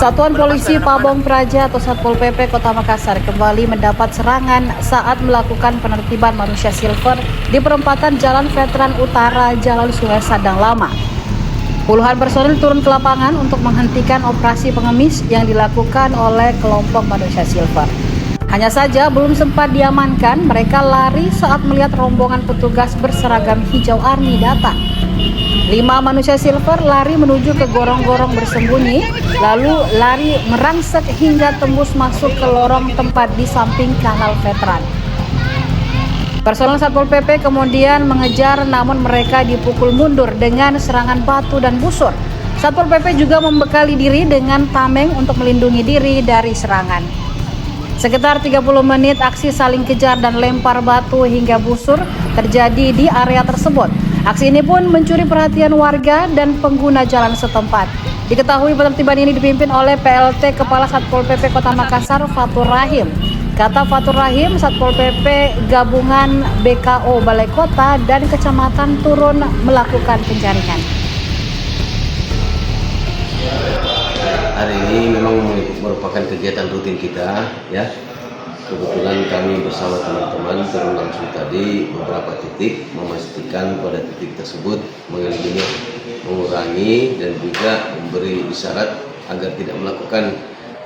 Satuan Polisi Pabong Praja atau Satpol PP Kota Makassar kembali mendapat serangan saat melakukan penertiban manusia silver di perempatan Jalan Veteran Utara, Jalan Sungai Sadang Lama. Puluhan personil turun ke lapangan untuk menghentikan operasi pengemis yang dilakukan oleh kelompok manusia silver. Hanya saja belum sempat diamankan, mereka lari saat melihat rombongan petugas berseragam hijau army datang. 5 manusia silver lari menuju ke gorong-gorong bersembunyi, lalu lari merangsek hingga tembus masuk ke lorong tempat di samping kanal veteran. Personel Satpol PP kemudian mengejar, namun mereka dipukul mundur dengan serangan batu dan busur. Satpol PP juga membekali diri dengan tameng untuk melindungi diri dari serangan. Sekitar 30 menit aksi saling kejar dan lempar batu hingga busur terjadi di area tersebut. Aksi ini pun mencuri perhatian warga dan pengguna jalan setempat. Diketahui penertiban ini dipimpin oleh PLT Kepala Satpol PP Kota Makassar, Fatur Rahim. Kata Fatur Rahim, Satpol PP gabungan BKO Balai Kota dan Kecamatan turun melakukan penjaringan. Hari ini memang merupakan kegiatan rutin kita, ya. Kebetulan kami bersama teman-teman turun langsung tadi beberapa titik, memastikan pada titik tersebut mengurangi dan juga memberi isyarat agar tidak melakukan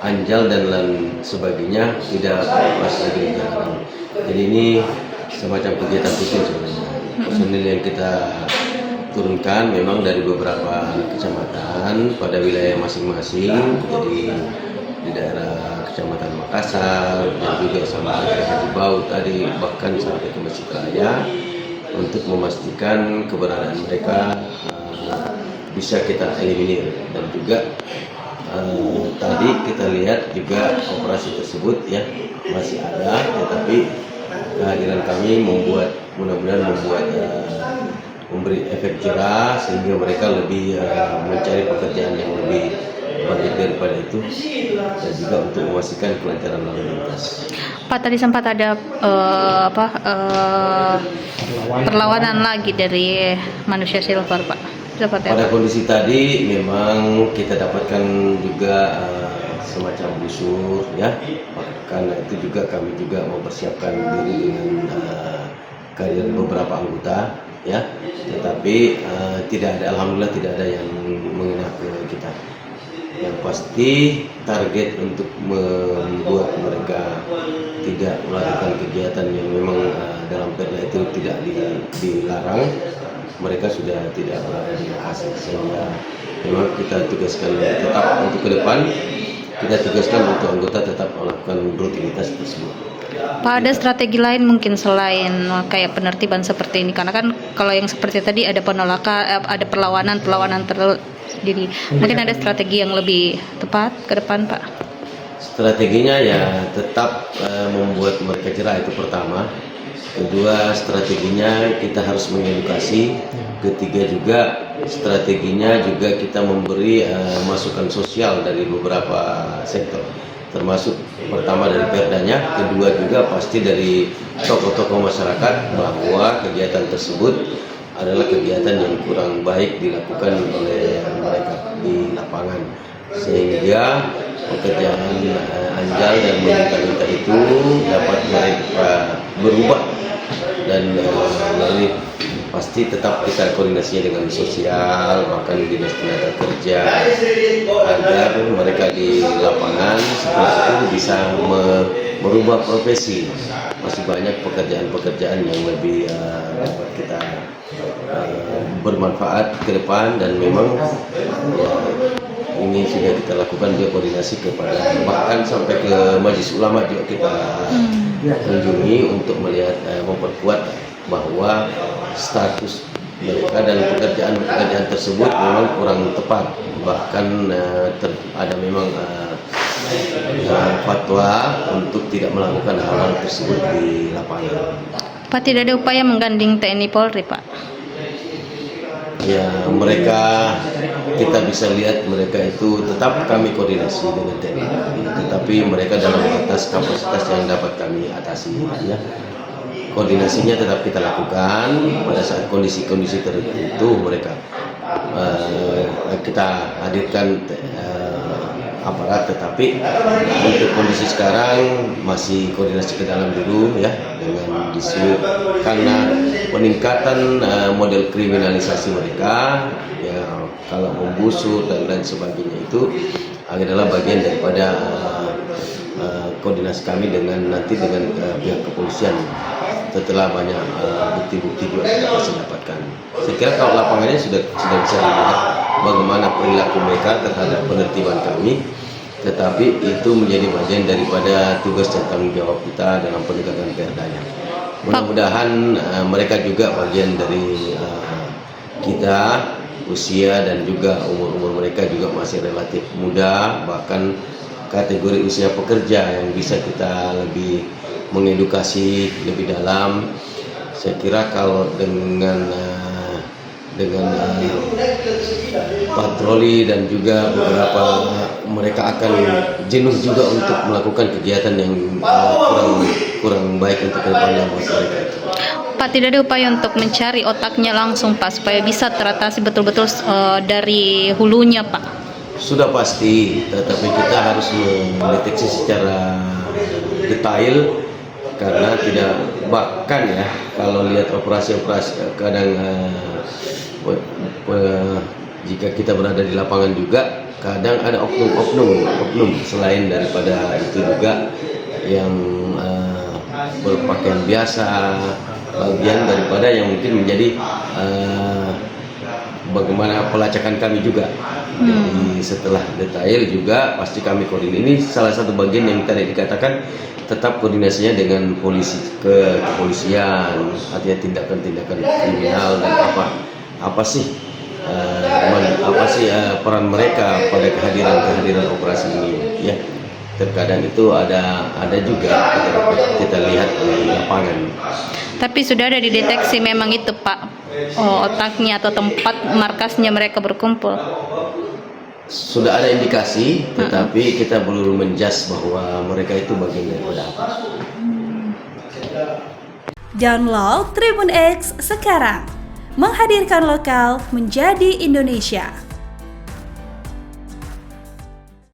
anjal dan lain sebagainya, tidak operasi lagi di jalanan. Jadi ini semacam kegiatan rutin sebenarnya. Personil yang kita turunkan memang dari beberapa kecamatan pada wilayah masing-masing, jadi di daerah Kecamatan Makassar dan juga sampai ke Haji Bau tadi, bahkan sampai ke Masjid Raya, untuk memastikan keberadaan mereka bisa kita eliminir. Dan juga tadi kita lihat juga operasi tersebut ya masih ada, tetapi kehadiran kami mudah-mudahan membuat memberi efek jerah sehingga mereka lebih mencari pekerjaan yang lebih baik daripada itu, dan juga untuk memastikan kelancaran lalu lintas. Pak, tadi sempat ada perlawanan lagi dari manusia silver, Pak. Pada kondisi tadi memang kita dapatkan juga semacam busur, ya. Karena itu juga kami juga mempersiapkan diri dengan kehadiran beberapa anggota, ya. Tetapi alhamdulillah tidak ada yang mengenai ke kita. Yang pasti target untuk membuat mereka tidak melakukan kegiatan yang memang dalam perda itu tidak dilarang, mereka sudah tidak berada di lokasi, sehingga memang kita tugaskan tetap untuk ke depan, kita tugaskan untuk anggota tetap melakukan rutinitas tersebut. Pak, ada strategi lain mungkin selain kayak penertiban seperti ini? Karena kan kalau yang seperti tadi ada penolakan, ada perlawanan diri. Mungkin ada strategi yang lebih tepat ke depan, Pak? Strateginya ya tetap membuat mereka jerah, itu pertama. Kedua, strateginya kita harus mengedukasi. Ketiga juga strateginya juga kita memberi masukan sosial dari beberapa sektor, termasuk pertama dari perdanya, kedua juga pasti dari tokoh-tokoh masyarakat bahwa kegiatan tersebut adalah kegiatan yang kurang baik dilakukan oleh mereka di lapangan, sehingga pekerjaan anjal dan meminta-minta itu dapat mereka berubah, dan pasti tetap kita koordinasinya dengan sosial, bahkan dinas tenaga kerja, agar mereka di lapangan setelah itu bisa merubah profesi. Masih banyak pekerjaan-pekerjaan yang lebih dapat kita bermanfaat ke depan, dan memang ini sudah kita lakukan juga koordinasi kepada bahkan sampai ke Majelis Ulama juga kita kunjungi untuk melihat memperkuat bahwa status mereka dan pekerjaan tersebut memang kurang tepat, bahkan ada memang fatwa untuk tidak melakukan hal-hal tersebut di lapangan. Pak, tidak ada upaya menggandeng TNI Polri, Pak? Ya, mereka kita bisa lihat mereka itu tetap kami koordinasi dengan TNI, tetapi mereka dalam batas kapasitas yang dapat kami atasi, ya. Koordinasinya tetap kita lakukan pada saat kondisi-kondisi tertentu mereka kita hadirkan aparat, tetapi untuk kondisi sekarang masih koordinasi ke dalam dulu ya dengan Disub, karena peningkatan model kriminalisasi mereka ya, kalau membusuk dan lain sebagainya itu adalah bagian daripada koordinasi kami dengan pihak kepolisian setelah banyak bukti-bukti juga kita masih dapatkan. Saya kira kalau lapangannya sudah bisa dilihat bagaimana perilaku mereka terhadap penertiban kami, tetapi itu menjadi bagian daripada tugas dan tanggung jawab kita dalam penegakan perdanya. Mudah-mudahan mereka juga bagian dari kita, usia dan juga umur mereka juga masih relatif muda, bahkan kategori usia pekerja yang bisa kita lebih mengedukasi lebih dalam. Saya kira kalau dengan patroli dan juga beberapa mereka akan jenuh juga untuk melakukan kegiatan yang kurang baik untuk kedepannya buat mereka itu. Pak, tidak ada upaya untuk mencari otaknya langsung Pak supaya bisa teratasi betul-betul dari hulunya Pak? Sudah pasti, tetapi kita harus mendeteksi secara detail, karena tidak, bahkan ya kalau lihat operasi-operasi kadang jika kita berada di lapangan juga kadang ada oknum selain daripada itu juga yang berpakaian biasa, bagian daripada yang mungkin menjadi bagaimana pelacakan kami juga. Jadi setelah detail juga pasti kami koordinasi. Ini salah satu bagian yang tadi dikatakan tetap koordinasinya dengan kepolisian, artinya tindakan-tindakan kriminal dan apa sih peran mereka pada kehadiran operasi ini ya. Terkadang itu ada juga kita lihat di lapangan. Tapi sudah ada dideteksi memang itu Pak, otaknya atau tempat markasnya mereka berkumpul? Sudah ada indikasi, tetapi kita belum menjudge bahwa mereka itu bagian daripada apa. Download Tribun X sekarang, menghadirkan lokal menjadi Indonesia.